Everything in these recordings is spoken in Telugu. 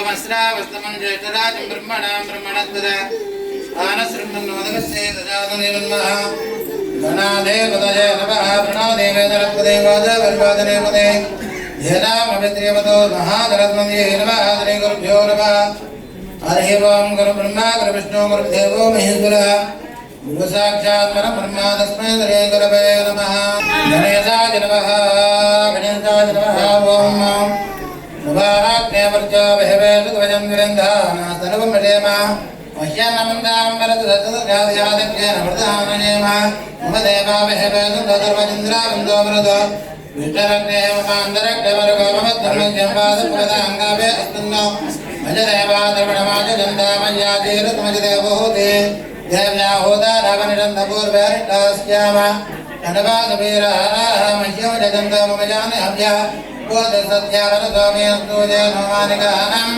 सोमस्रावस्तमं ज्येष्ठराजं ब्रह्मणां ब्रह्मणस्पदा आनश्रृण्वन्नोदकस्य ददातुनिर्मः गणादेवतये नमः प्रणवदेवेन्द्रपदे वादवर्वादनेपदे येनामभित्रियवतो महागरत्मन्ये नमः श्रीगुरुभ्यो नमः हरिः ओं गुरुब्रह्मा गुरुविष्णु गुरुदेवो महेश्वरः गुरुसाक्षात् परब्रह्म तस्मै श्रीगुरवे नमः गणेशाय नमः गणेशाय नमः ओं नवाग्नेवर्जो विहवे सुध्वजं विरन्धाना सर्वं मृडेम मह्यन्नमन्दां वरदधतुर्यादयादज्ञेन वृद्धामनेम मम देवा विहवे सुन्दरवजिन्द्रावन्दो वृदो विष्टरग्नेः ममान्तरग्नवर्गो मम धर्मज्ञं वादपुरदाङ्गावे अस्तन्नो मजदेवादर्पणमाजगन्धामय्यादीरतमजदेवोते देव्या होदारावनिरन्धपूर्वेरिष्टास्याम धनवादवीराः मह्यं जगन्तो मम जाने हव्या बोधसत्यावरसोमेऽस्तूजेनोमानिकानां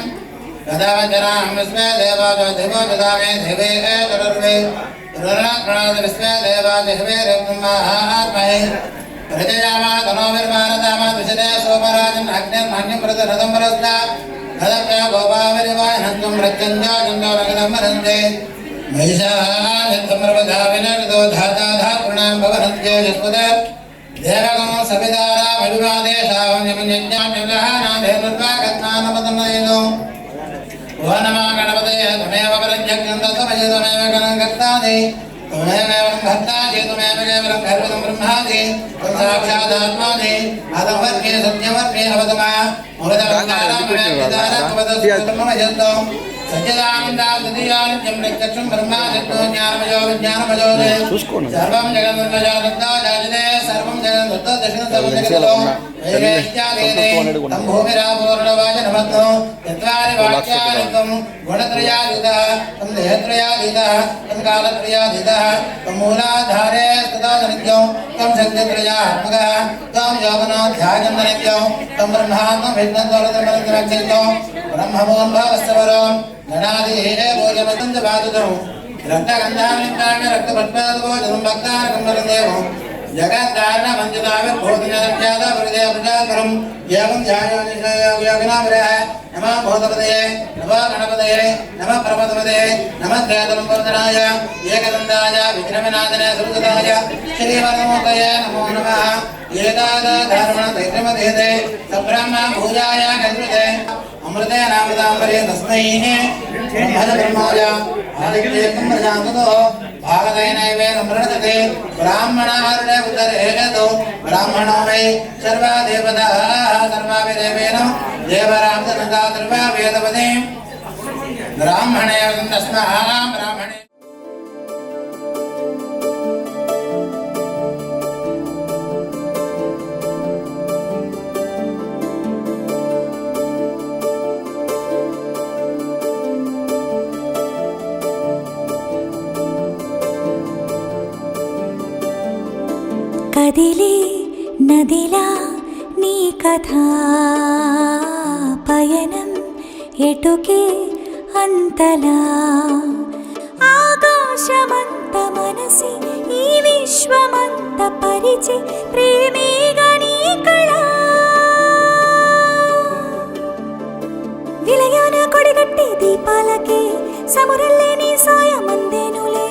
कदावचनां विश्वे देवाजो देवो ददामे देवे एतरुर्वे रुणक्रणोद विश्वे देवाजो देवे रघुमाहात्महे प्रजयामा तनोभिर्मानदामा दुषदे सोमराजन् अग्निर्मान्यं प्रतरथं परस्ता हदप्या गोपावरिवाहनत्वं रज्जन्ता जन्दोरगदं वरन्ते महिषायत्तमर्वधाविनर्दो धाता धातॄणां भवनन्त्ये जस्पदः देवगमो सविदारामभिवादेशावं यमञ्जज्ञाम्यव्रहाणां धेनुर्वागत्मानमदन्नयनो ओ नमो गणपतये त्वमेव परञ्जज्ञं तत्त्वमयि त्वमेव गणं कर्तासि त्वमेव भर्तासि त्वमेव केवलं गर्वं ब्रह्मासि त्वं साक्षादात्मासि अदवर्गे सत्यवर्गे अवतमा मुहूर्तकारामवेदारकवदस्मयन्तो सच्चिदानन्दादियानित्यं प्रत्यक्षं ब्रह्मादित्यो ज्ञानमयो विज्ञानमयो सर्वं जगन्मयानन्दाजायते सर्वं जगन्मुत्तदशनसर्वजगतो वैरेष्ट्यादेते तं भूमिरापूर्णवाचनमग्नो चत्वारि वाक्यानिकं गुणत्रयादितः तं देहत्रयादितः तं कालत्रयादितः तं मूलाधारे तदानित्यं तं शक्तित्रयात्मकः तं योगनाध्यायन्दनित्यं तं ब्रह्मात्मं विष्णुद्वारतमनन्तरक्षितो ब्रह्ममोन्भवस्तवरम् गणादिः भोजमतं च बाधुतौ रक्तगन्धानिकाण्य रक्तपट्टादभोजनं भक्तारकं जगत्कारणमञ्जुताविर्भूतिनज्ञातवृदेवृजाकरं एवं ध्यायोनिशयोगिनामरः नमः भूतपतये नमः गणपतये नमः प्रमदपतये नमः त्रयतलम्बर्धनाय एकदन्ताय विघ्नविनाशने सुरगताय श्रीवरमूर्तये नमो नमः एतादधर्मणदैर्यमधेते सब्रह्म भूजाय गन्धृते अमृते नामृताम्बरे तस्मै ब्रह्मोज आदित्येकं प्रजान्ततो भागदैनैवेन मृणते ब्राह्मणार्णे उदरेतो ब्राह्मणो वै सर्वा देवताः सर्वाभिदेवेन देवरामदनता सर्वा वेदवदे ब्राह्मणे तस्मः ब्राह्मणे కదిలే నదిలా నీ కథా పయనం ఎటుకే అంతలా ఆకాశమంత మనసి ఈ విశ్వమంత పరిచి ప్రేమేగా నీ కళ విలయాన కొడిగట్టి దీపాలకే సమురల్లే నీ సాయమందేనులే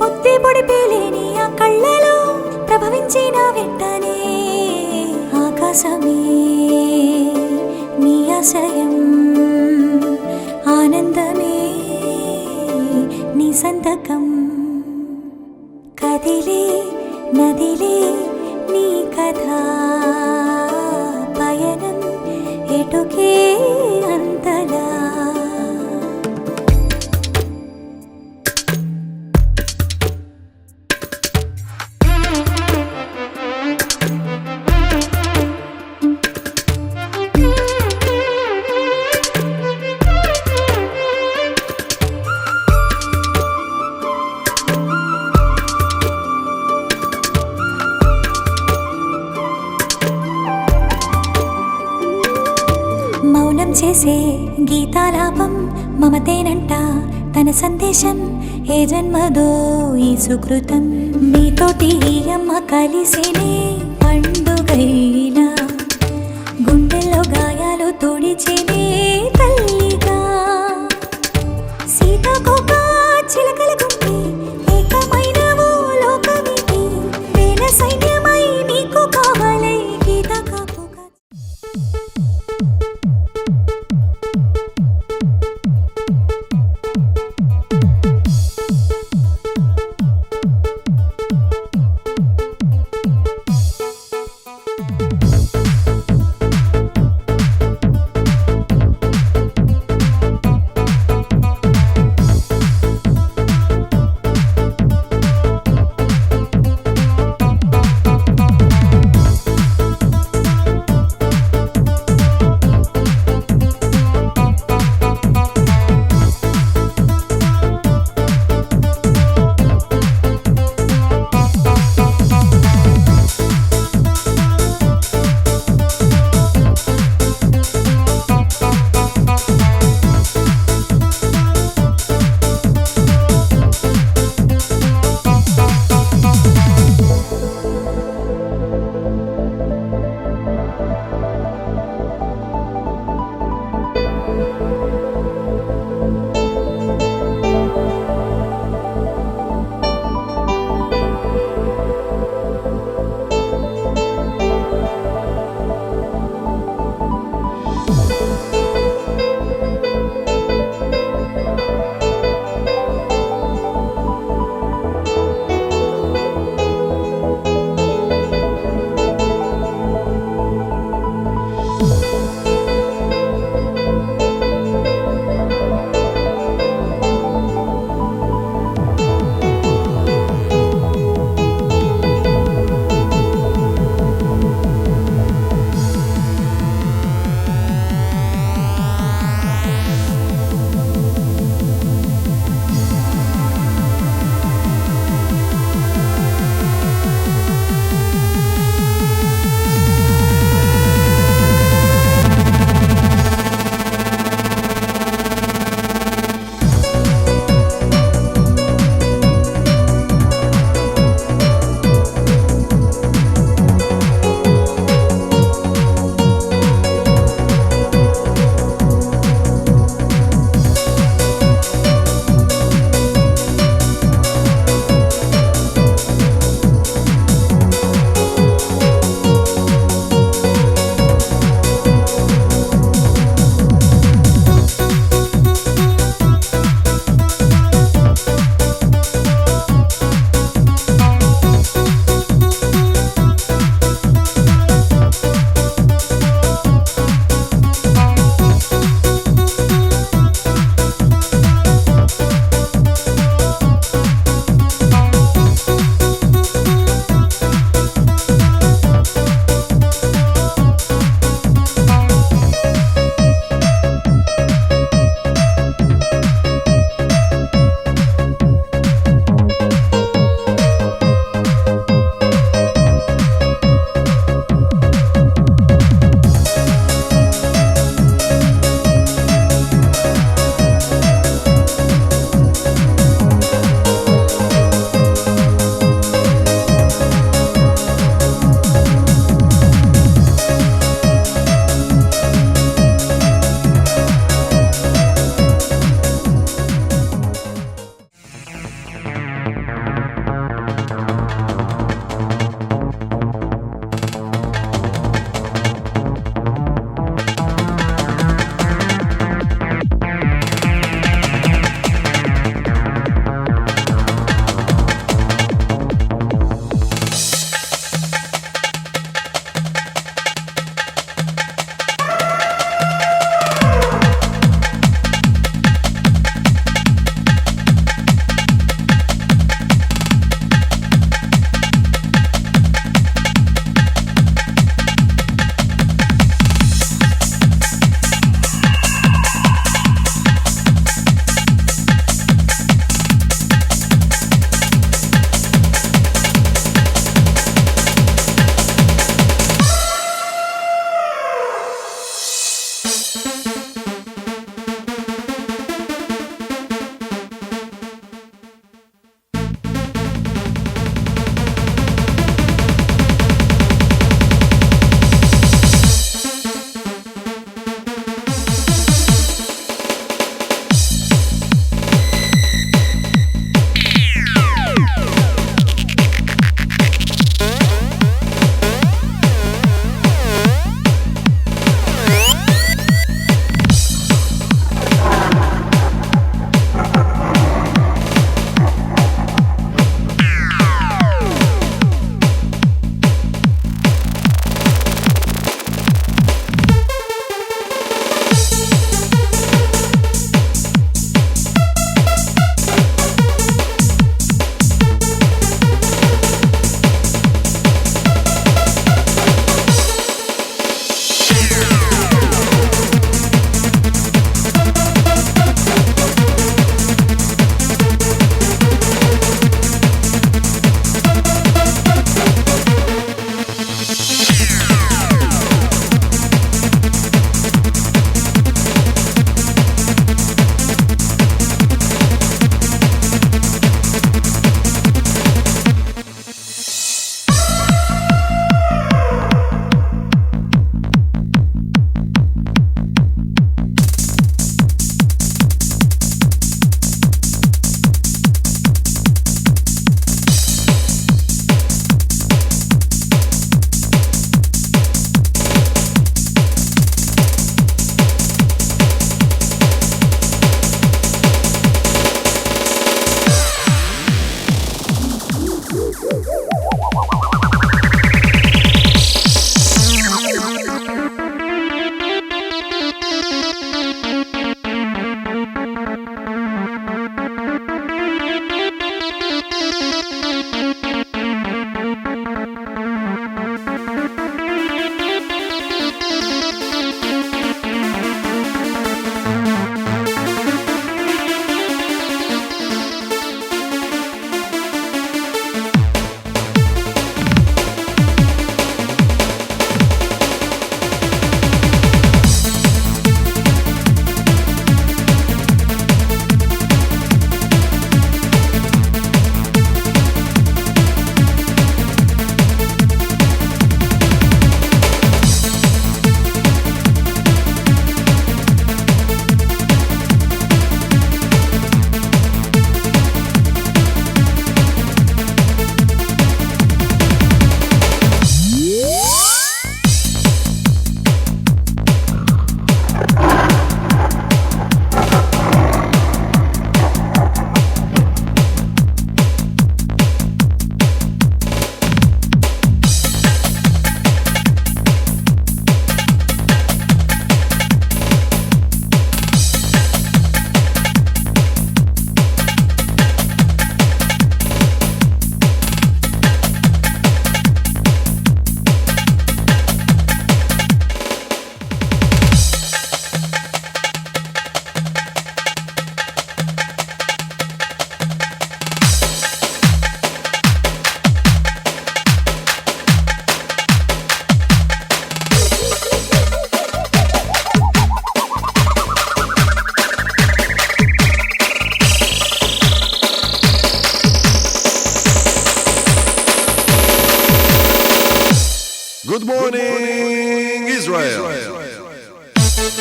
పొత్తి పొడిపేలేని ఆ కళ్ళలో ప్రభవించిన వెంటనే ఆకాశమే నీ ఆశయం ఆనందమే నీ సంతకం కదిలే నదిలే నీ కథా పయనం ఎటుకే అంతలా చేసే గీతాలాపం మమతేనంట తన సందేశం ఏ జన్మదో ఈ సుకృతం నీతోటి ఈ అమ్మ కలిసినే పండుగైనా గుండెల్లో గాయాలు తోడిచేనే తల్లిగా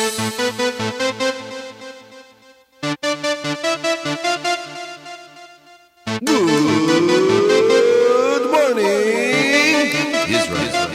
Good morning. Israel.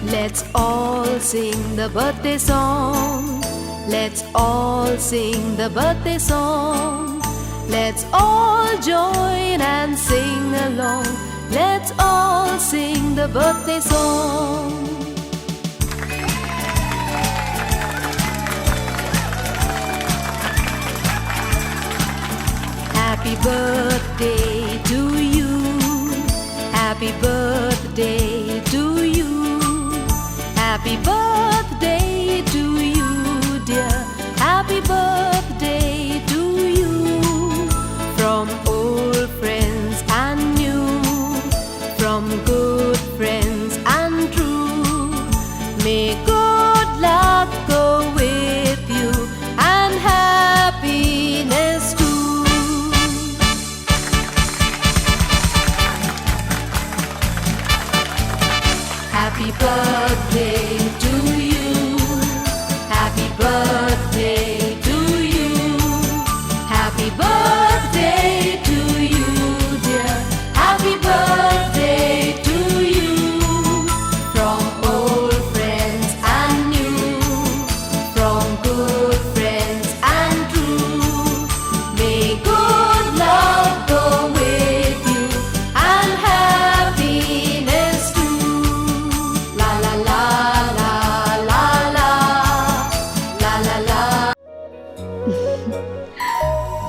Let's all sing the birthday song. Let's all sing the birthday song. Let's all join and sing along. Let's all sing the birthday song. Happy birthday to you. Happy birthday to you. Happy birthday to you, dear. Happy birthday to you. From old friends and new, from good friends and true. May good luck go with you and happiness too.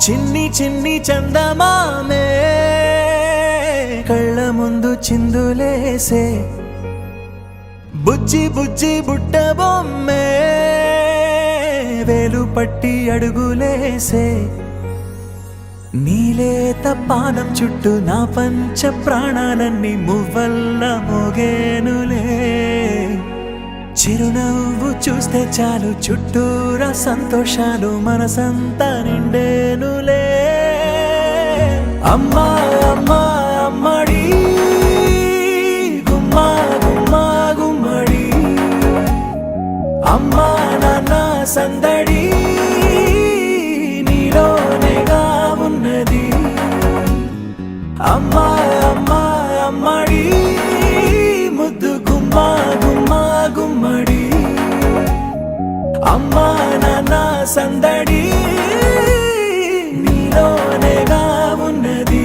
చిన్ని చిన్ని చందమామే కళ్ళ ముందు చిందులేసే బుజ్జి బుజ్జి బుట్ట బొమ్మే వేలు పట్టి అడుగులేసే నీలేత పానం చుట్టూ నా పంచ ప్రాణాలన్నీ మువ్వల్ల మోగేనులే చిరునవ్వు చూస్తే చాలు చుట్టూరా సంతోషాలు మనసంతా నిండేనులే అమ్మా అమ్మా అమ్మడి గుమ్మా గుమ్మా గుమ్మడి అమ్మా నాన్న సందడి నీలోనేగా ఉన్నది అమ్మా అమ్మా అమ్మడి ముద్దు గుమ్మా గుమ్మా గుమ్మడి అమ్మా నాన్న సందడి నీలోనేగా ఉన్నది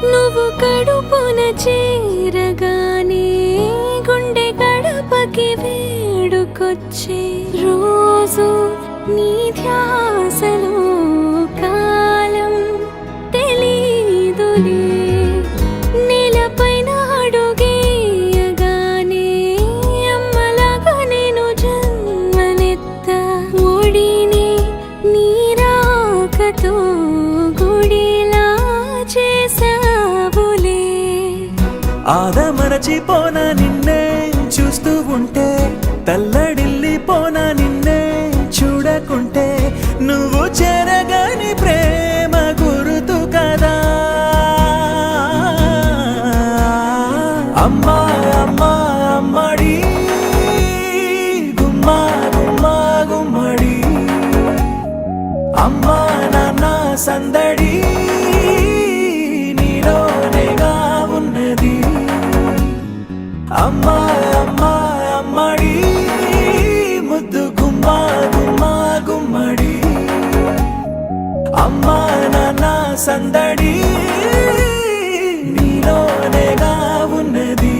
నువ్వు కడుపున చేరగానే గుండె గడపకి వేడుకొచ్చే రోజు నీ ధ్యాసలో కాలం తెలీదులే నేలపైన అడుగేయగానే అమ్మలాగా నేను జన్మనెత్త ఒడిని నీ రాకతో గుడిలా చేసావులే ఆదమరచిపోనా నిన్నే చూస్తూ ఉంటే తల్లడిల్లిపోనా నిన్నే చూడకుంటే నువ్వు చెరగని ప్రేమ గురుతు కదా అమ్మా అమ్మా అమ్మడి గుమ్మా గుమ్మా గుమ్మడి అమ్మా నాన్న సందడి నీలోనేగా ఉన్నది అమ్మా అమ్మా అమ్మడి ముద్దు గుమ్మా గుమ్మా గుమ్మడి అమ్మా నాన్న సందడి నీలోనేగా ఉన్నది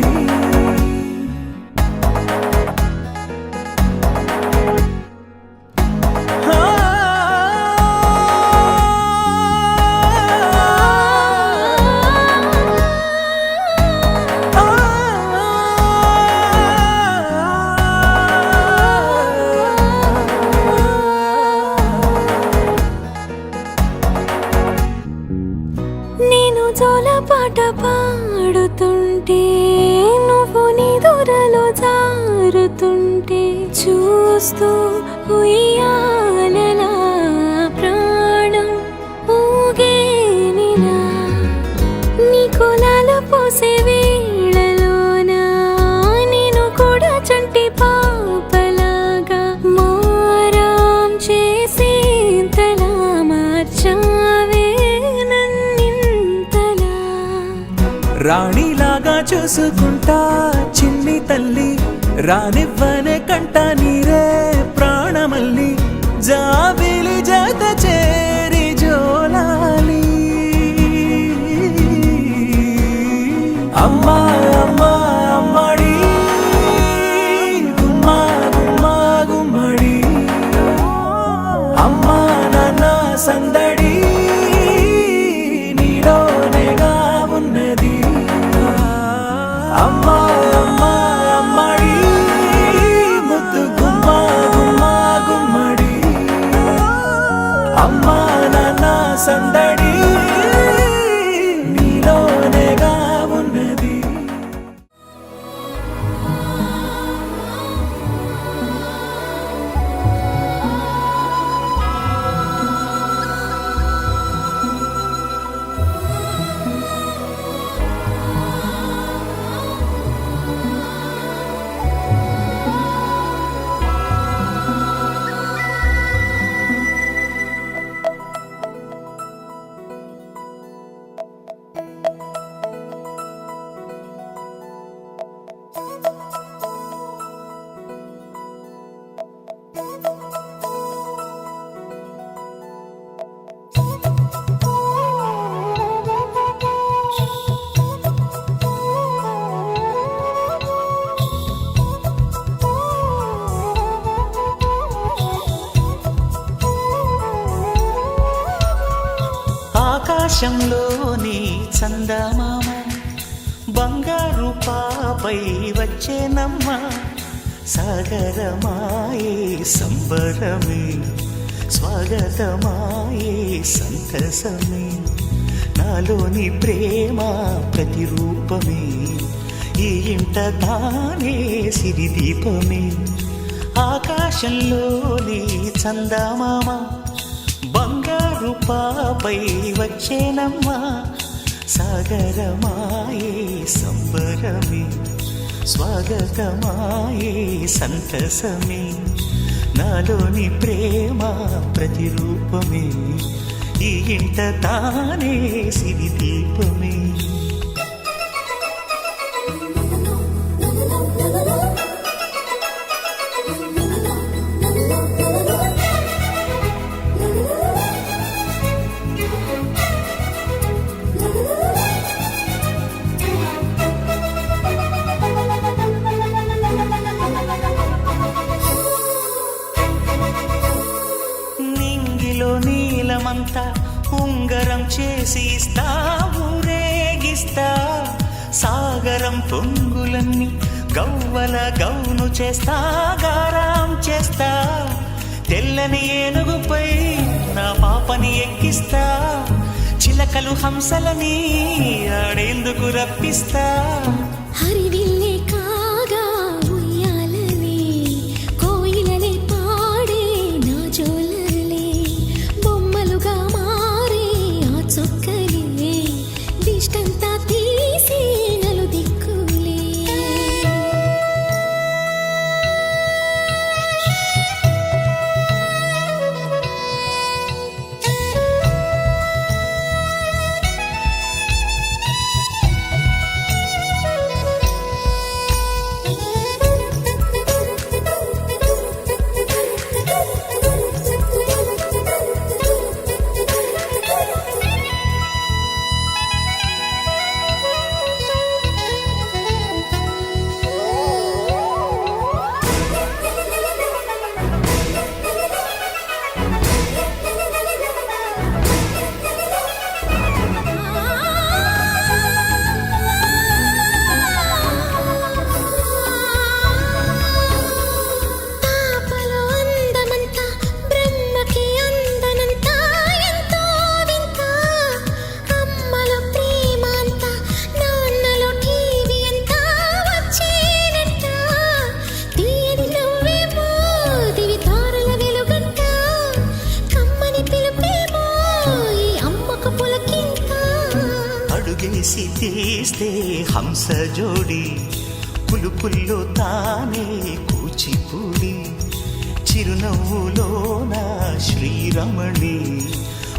నేను జోలపాట పాడుతుంటే నువ్వు నీ దూరలో జారుతుంటే చూస్తూ ఉయ్యాలలా ప్రాణం ఊగేనిలా నీ కులాల పోసే వేళలోనా నేను కూడా చంటి పాపలాగా మారాం చేసేంతలా మార్చావే నన్నింతలా రాణిలాగా చూసుకుంటా చిన్ని తల్లి రానివ్వనే కంట నీరే ప్రాణమల్లి జాబిలి జత చేరి జోలాలి అమ్మా అమ్మా అమ్మడి గుమ్మా గుమ్మా గుమ్మడి అమ్మా నాన్న సందడి నీలోనేగా ఉన్నది అమ్మా అమ్మా అమ్మడి ముద్దు గుమ్మా ఆకాశంలోని చందమామ బంగారు పాపై వచ్చేనమ్మ సాగరమాయే సంబరమే స్వాగతమాయే సంతసమే నాలోని ప్రేమ ప్రతిరూపమే ఈ ఇంట తానే సిరిదీపమే ఆకాశంలోని చందమామ బంగారు పాపై వచ్చేనమ్మా సాగరమాయే సంబరమే స్వాగతమాయే సంతసమే నాలోని ప్రేమ ప్రతిరూపమే ఈ ఇంట తానే సిరిదీపమే నీలమంతా ఉంగరం చేసి ఇస్తా ఊరేగిస్తా సాగరం పొంగులన్నీ గవ్వల గౌను చేస్తా గారాం చేస్తా తెల్లని ఏనుగుపై నా పాపని ఎక్కిస్తా చిలకలు హంసలని ఆడేందుకు రప్పిస్తా హరివిల్లే కాగా ఉయ్యాలలే కోయిలలే పాడే నా జోలలే బొమ్మలుగా మారే ఆ చొక్కలే దిష్టంతా తీసి నలు దిక్కులే అడుగేసి తీస్తే హంస జోడి పులుపుల్లో తానే కూచిపూడి చిరునవ్వులోన శ్రీరమణి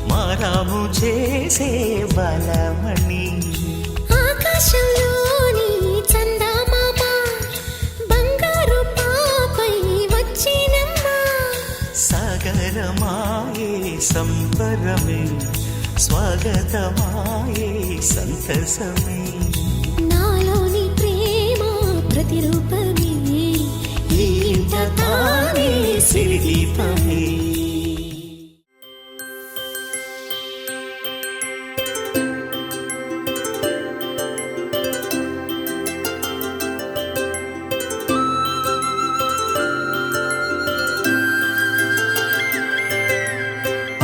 మారాము చేసే బలమణి ఆకాశంలోని చందమామ బంగారు పాపై వచ్చినమ్మా సాగరమాయే సంబరమే స్వాగతమాయే సంతసమే నాలోని ప్రేమ ప్రతిరూపమే ఈ ఇంట తానే సిరిదీపమే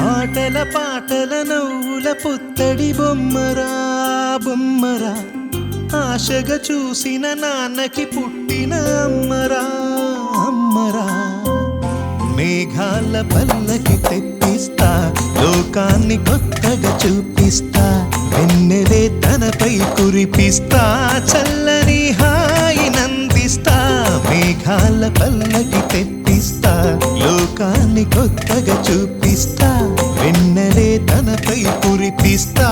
ఆటల పాటల నవ్వుల పుత్తడి బొమ్మరా బొమ్మరా ఆశగా చూసిన నాన్నకి పుట్టిన అమ్మరా అమ్మరా మేఘాల పల్లకి తెప్పిస్తా లోకాన్ని కొత్తగా చూపిస్తా వెన్నెలే తనపై కురిపిస్తా చల్లని హాయి నందిస్తా మేఘాల పల్లకి తెప్పిస్తా లోకాన్ని కొత్తగా చూపిస్తా వెన్నెలే తనపై కురిపిస్తా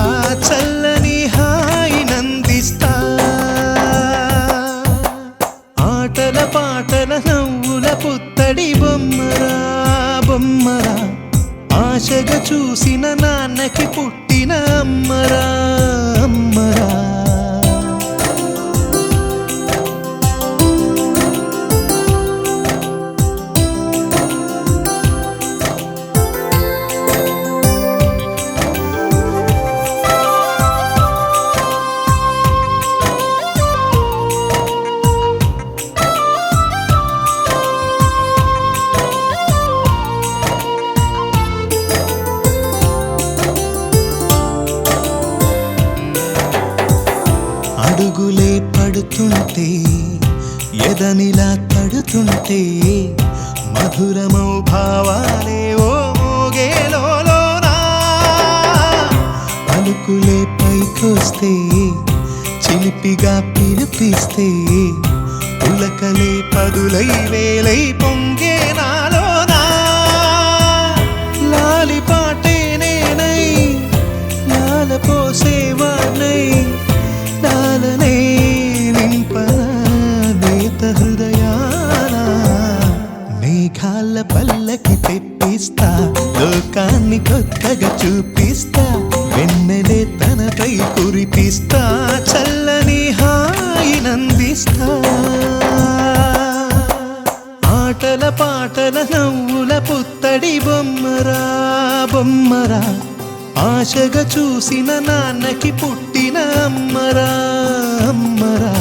చల్లని హాయి నందిస్తా ఆటల పాటల నవ్వుల పుత్తడి బొమ్మరా బొమ్మరా ఆశగా చూసిన నాన్నకి పుట్టిన అమ్మరా అమ్మరా పాడుతుంటే మధురమౌ భావాలే ఓ మోగేలోనా పలుకులే పైకొస్తే చిలిపిగా పిలిపిస్తే పులకలే పదులై వేలై పొంగే నాలోనా లాలి పాటే నేనై లాల పోసేవాణ్ణై లాలనే నింపనా నేత హృదయాన మేఘాల పల్లకి తెప్పిస్తా లోకాన్ని కొత్తగా చూపిస్తా వెన్నెలే తనపై కురిపిస్తా చల్లని హాయినందిస్తా ఆటల పాటల నవ్వుల పుత్తడి బొమ్మరా బొమ్మరా ఆశగా చూసిన నాన్నకి పుట్టిన అమ్మరా అమ్మరా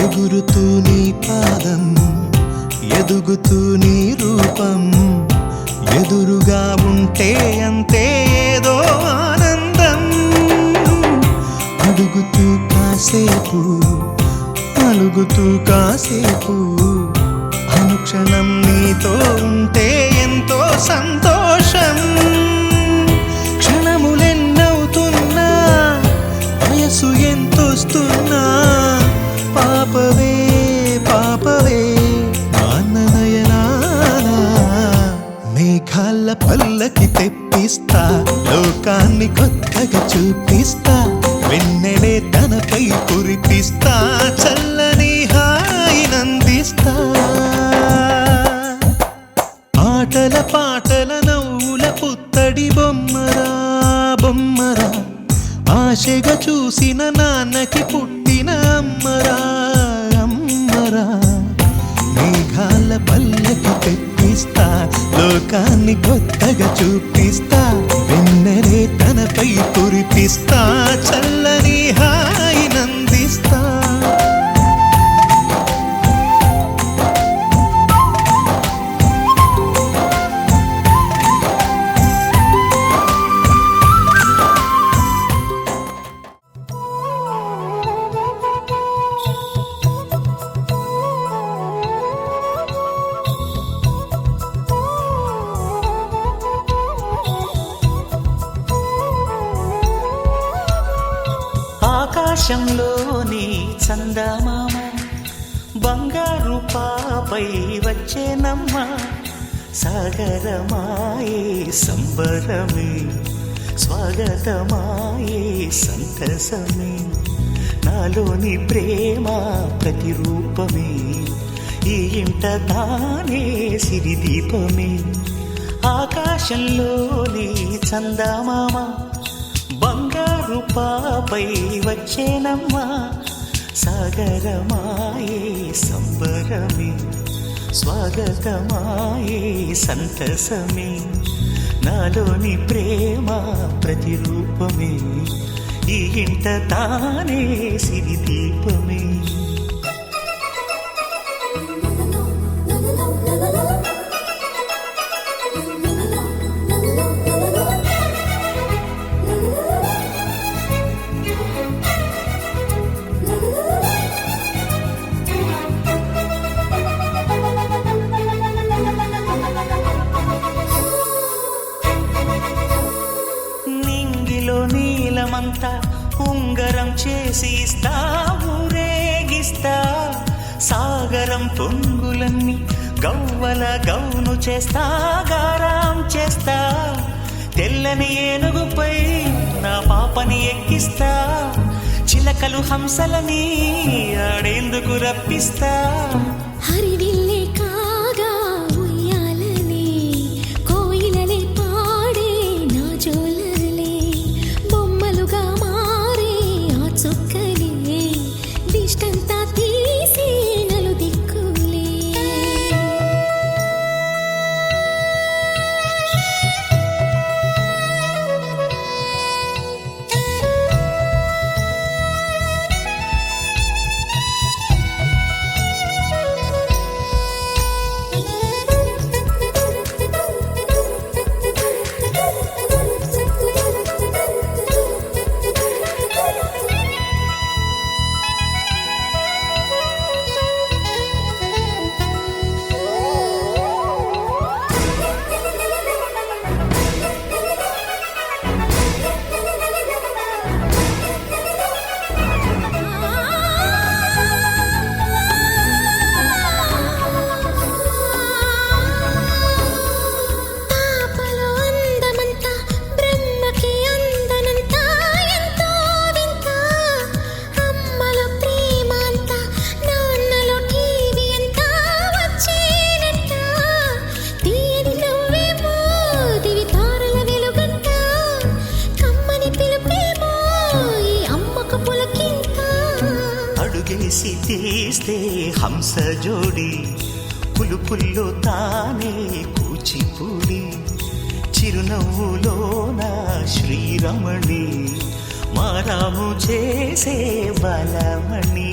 ఎగురుతూ నీ పాదం ఎదుగుతూ నీ రూపం ఎదురుగా ఉంటే అంతే ఏదో ఆనందం అడుగుతూ కాసేపు అలుగుతూ కాసేపు అనుక్షణం నీతో ఉంటే ఎంతో సంతోషం క్షణములెన్నవుతున్నా వయసు ఎంతొస్తున్నా పాపవే పాపవే నాన్ననయనానా మేఘాల పల్లకి తెప్పిస్తా లోకాన్ని కొత్తగా చూపిస్తా వెన్నెలే తనపై కురిపిస్తా చల్లని హాయినందిస్తా ఆటల పాటల నవ్వుల పుత్తడి బొమ్మరా బొమ్మరా ఆశగా చూసిన నాన్నకి పుట్టిన అమ్మరా అమ్మరా మేఘాల పల్లకి తెప్పిస్తా లోకాన్ని కొత్తగా చూపిస్తా వెన్నెలే తనపై కురిపిస్తా చల్లని హాయినందిస్తా ఆకాశంలోని చందమామ బంగారు పాపై వచ్చేనమ్మ సాగరమాయే సంబరమే స్వాగతమాయే సంతసమే నాలోని ప్రేమ ప్రతిరూపమే ఈ ఇంట తానే సిరిదీపమే ఆకాశంలోని చందమామ బంగారు పాపై వచ్చేనమ్మా సాగరమాయే సంబరమే స్వాగతమాయే సంతసమే నాలోని ప్రేమ ప్రతిరూపమే ఈ ఇంట తానే సిరిదీపమే నీలమంతా ఉంగరం చేసి ఇస్తా ఊరేగిస్తా సాగరం పొంగులన్నీ గవ్వల గౌను చేస్తా గారాం చేస్తా తెల్లని ఏనుగుపై నా పాపని ఎక్కిస్తా చిలకలు హంసలని ఆడేందుకు రప్పిస్తా హరివిల్లే కాగా ఉయ్యాలనే కోయిలలే పాడే నా జోలలే బొమ్మలుగా మారే ఆ చొక్కలే దిష్టంతా తీసి నలు దిక్కులే జోడి పులుపుల్లో తానే కూచిపూడి చిరునవ్వులోన శ్రీరమణి మారాము చేసే బలమణి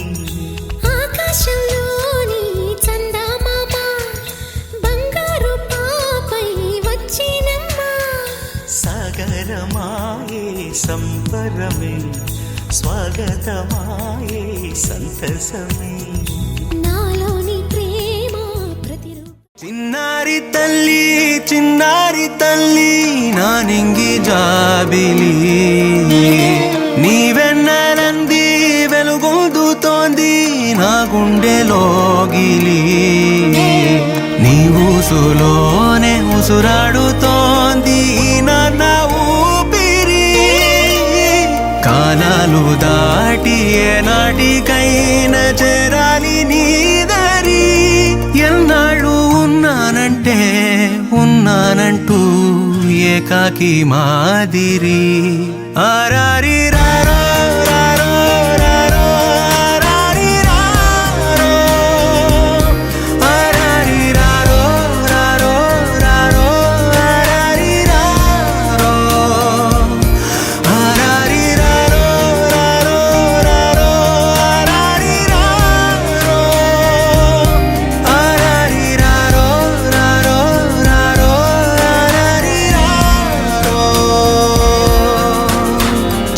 ఆకాశంలోని చందమామ బంగారు పాపై వచ్చినమ్మా సాగరమాయే సంబరమే స్వాగతమాయే సంతసమే నాలోని ప్రేమ ప్రతిరూపం చిన్నారి తల్లి నా నింగి జాబిలి నీవెన్నెలంది వెలుగొందుతోంది నా గుండెలోగిలి నీ ఊసులోనే ఉసురాడుతోంది నా ఊపిరి కాలాలు దాటి ఏనాటికైనా చేరాలి నీ దరి ఎన్నాళ్ళు ఉన్నానంటూ ఏకాకి మాదిరి ఆరారి రారో రారో రారో ఆరారి రారో ఆరారి రారో రారో రారో ఆరారి రారో ఆరారి రారో రారో రారో ఆరారి రారో ఆరారి రారో రారో రారో ఆరారి రారో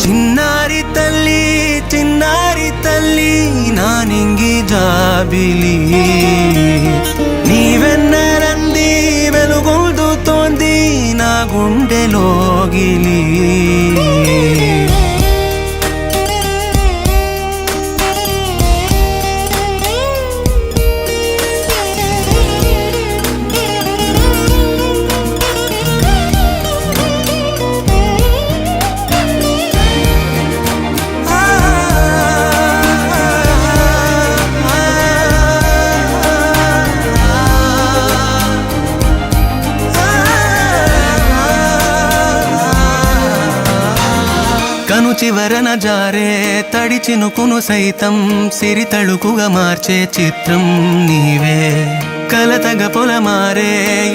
చిన్నారి తల్లి నా నింగి జాబిలి నీవెన్నెలంది వెలుగొందుతోంది నా గుండెలోగిలి కను చివరన జారే తడి చినుకును సైతం సిరి తళుకుగా మార్చే చిత్రం నీవే కలతగ పొలమారే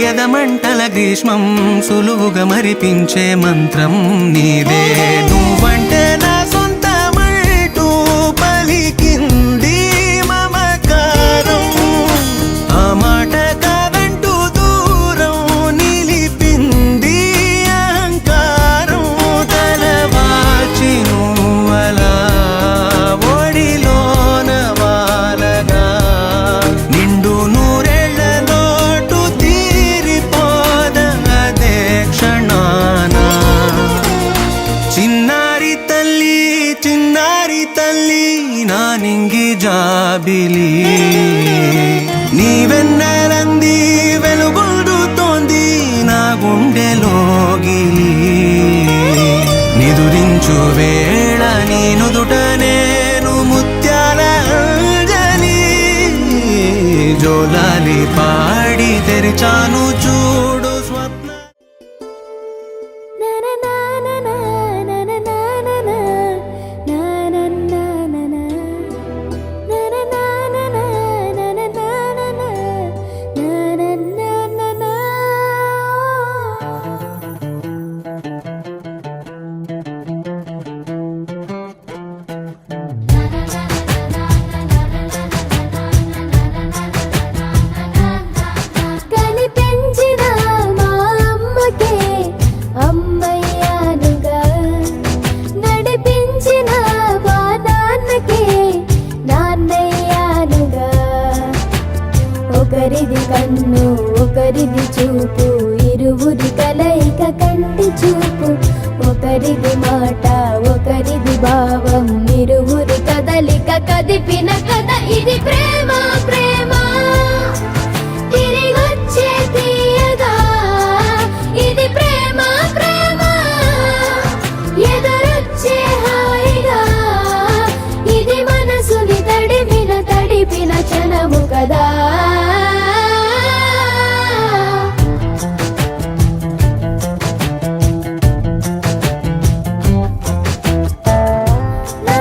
ఎదమంటల గ్రీష్మం సులువుగా మరిపించే మంత్రం నీదే నువ్వంటే నా సొంతమంటూ పలికింది మమకారం ఆ మాట కాదంటూ దూరం నిలిపింది అహంకారం తలవాచి నువ్వలా ఒడిలోన వాలగా నిండు నూరేళ్ల లోటు తీరిపోదదే క్షణాన చిన్నారి తల్లి నా నింగి జాబిలి నీవెన్నెలంది వెలుగొందుతోంది నా గుండెలోగిలి నిదురించు వేళ నీ నుదుట నేను ముత్యాల అంజలి జోలాలి పాడి తెరిచాను చూడు స్వప్న కనిపించిన మా అమ్మకే అమ్మయ్యానుగా నడిపించిన మా నాన్నకే నాన్నయ్యానుగా ఒకరిది కన్ను ఒకరిది చూపు ఇరువురి కలయిక కంటి చూపు ఒకరిది మాట ఒకరిది భావం ఇరువురి కదలిక కదిపిన కథ ఇది ప్రేమ ప్రేమ తిరిగొచ్చే తీయగా ఇది ప్రేమ ప్రేమ ఎదురొచ్చే హాయిగా ఇది మనసుని తడిపిన క్షణము కదా నా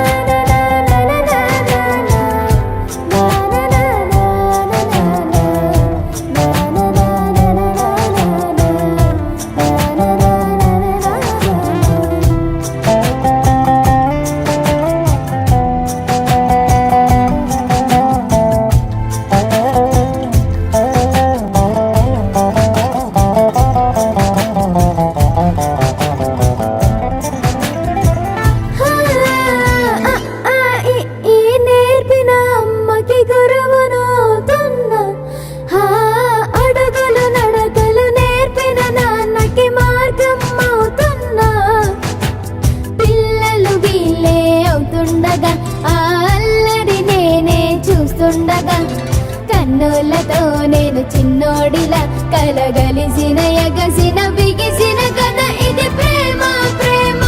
కలగలిసిన ఎగసిన బిగిసిన కథ ఇది ప్రేమ ప్రేమ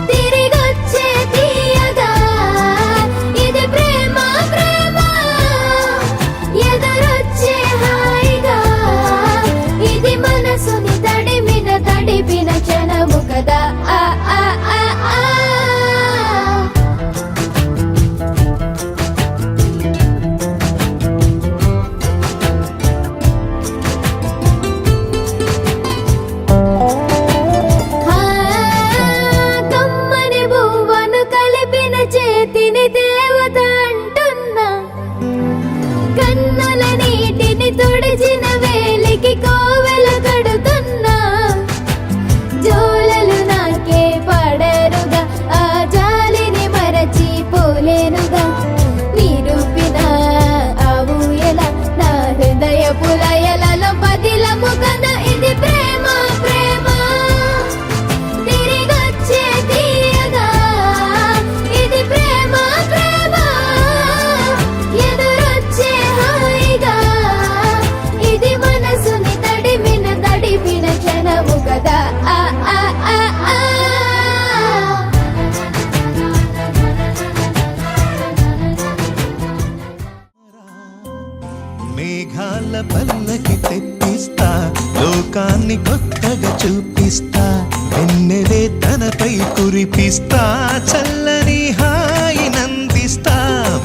తిరిగొచ్చే తీయగా ఇది ప్రేమ ప్రేమ ఎదురొచ్చే హాయిగా ఇది మనసుని తడిపిన క్షణము కదా ఆ ఆ ఆ ఆ కమ్మని బువ్వను కలిపిన చేతిని దేవత అంటున్నా కన్నుల నీటిని తుడిచిన వేలికి కోవెల కడుతున్నా జోలలు నాకే పడరుగా ఆ జాలిని మరచి పోలేనుగా నిరూపిన ఆ ఊయల నా హృదయ పులయలలో పదిలము కదా ఇది ప్రేమ ప్రేమ తిరిగొచ్చే తీయగా ఇది ప్రేమ ప్రేమ ఎదురొచ్చే హాయిగా ఇది మనసుని తడిపిన క్షణము కదా ఆ ఆ ఆ ఆ మేఘాల పల్లకి తెప్పిస్తా లోకాన్ని కొత్తగా చూపిస్తా వెన్నెలే తనపై కురిపిస్తా చల్లని హాయి నందిస్తా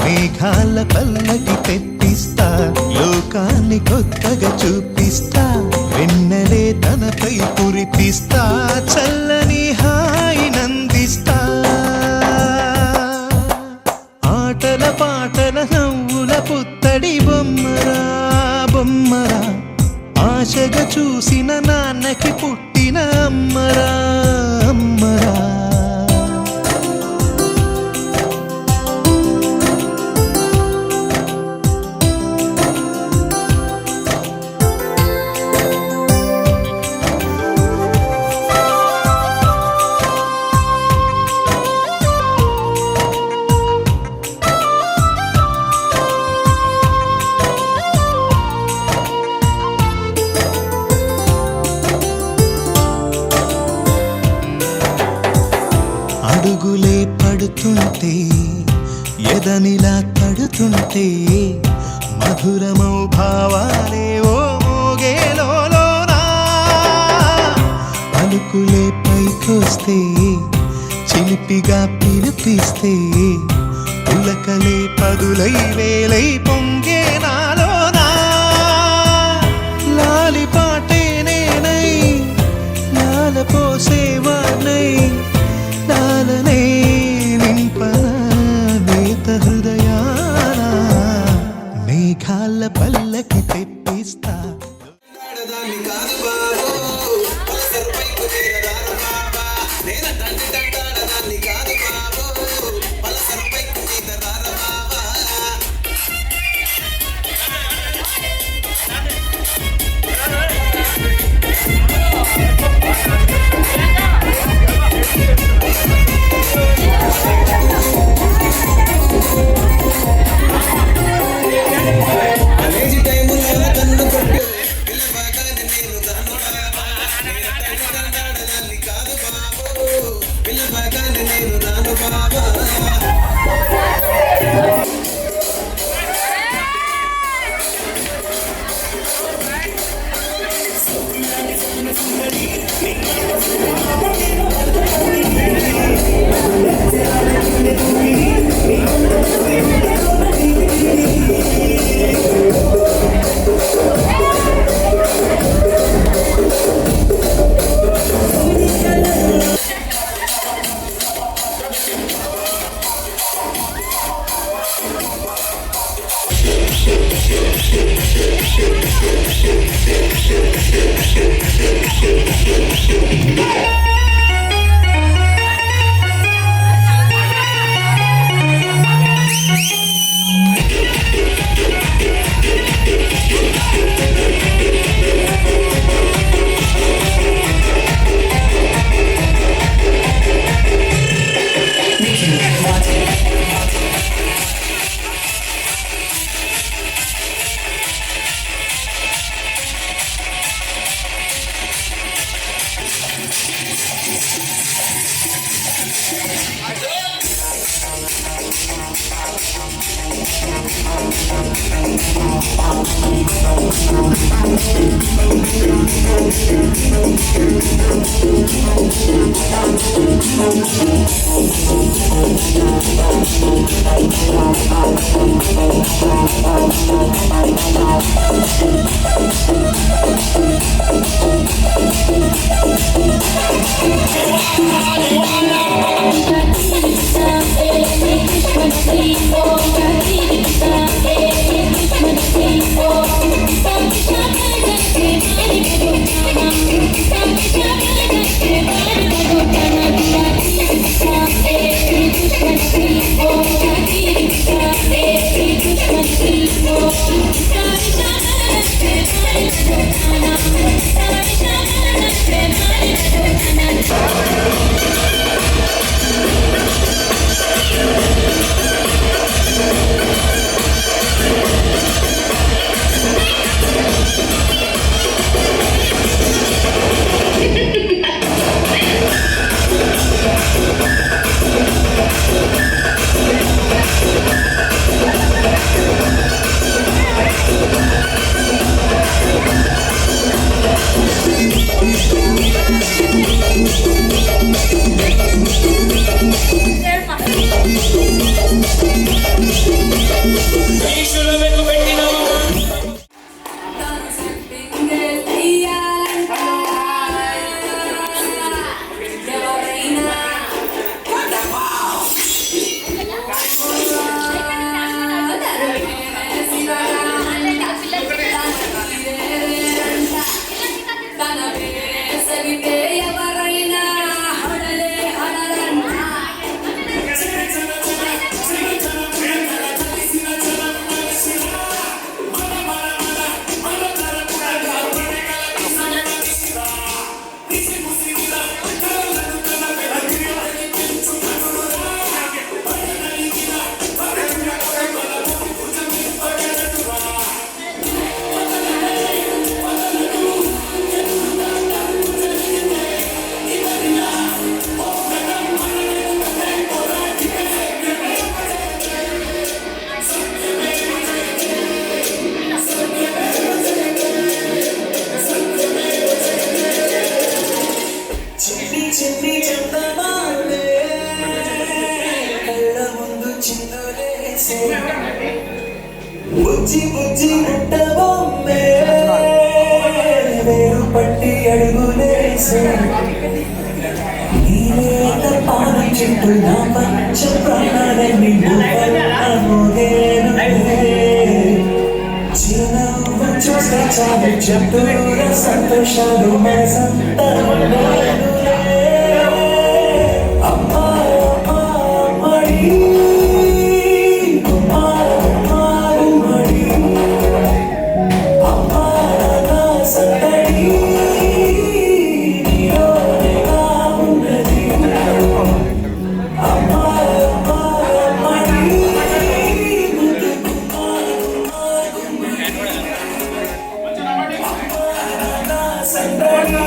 మేఘాల పల్లకి తెప్పిస్తా లోకాన్ని కొత్తగా చూపిస్తా వెన్నెలే తనపై కురిపిస్తా చల్లని హాయి నందిస్తా ఆటల పాటల నవ్వుల పుత్తడి బొమ్మరా బొమ్మరా ఆశగా చూసిన నాన్నకి పుట్టిన అమ్మరా అమ్మరా అడుగులే పడుతుంటే ఎదనిలా తడుతుంటే మధురమౌ భావాలే ఓ మోగేలోనా పలుకులే పైకొస్తే చిలిపిగా పిలిపిస్తే పులకలే పదులై వేలై పొంగే నాలోనా లాలి పాటే నేనై లాల పోసేవాణ్ణై లాలనే నింపన నేత హృదయాన మేఘాల పల్లకి తెప్పిస్తా బుజ్జి బుజ్జి గుట్ట బొమ్మే వేరు పట్టి అడుగులేసే నీలేత పానం చుట్టూ నా పంచ ప్రాణాలన్నీ చిరునవ్వు చూస్తే చాలు చుట్టూరా సంతోషాలు మనసంతా అమ్మా అమ్మా అమ్మడి Somebody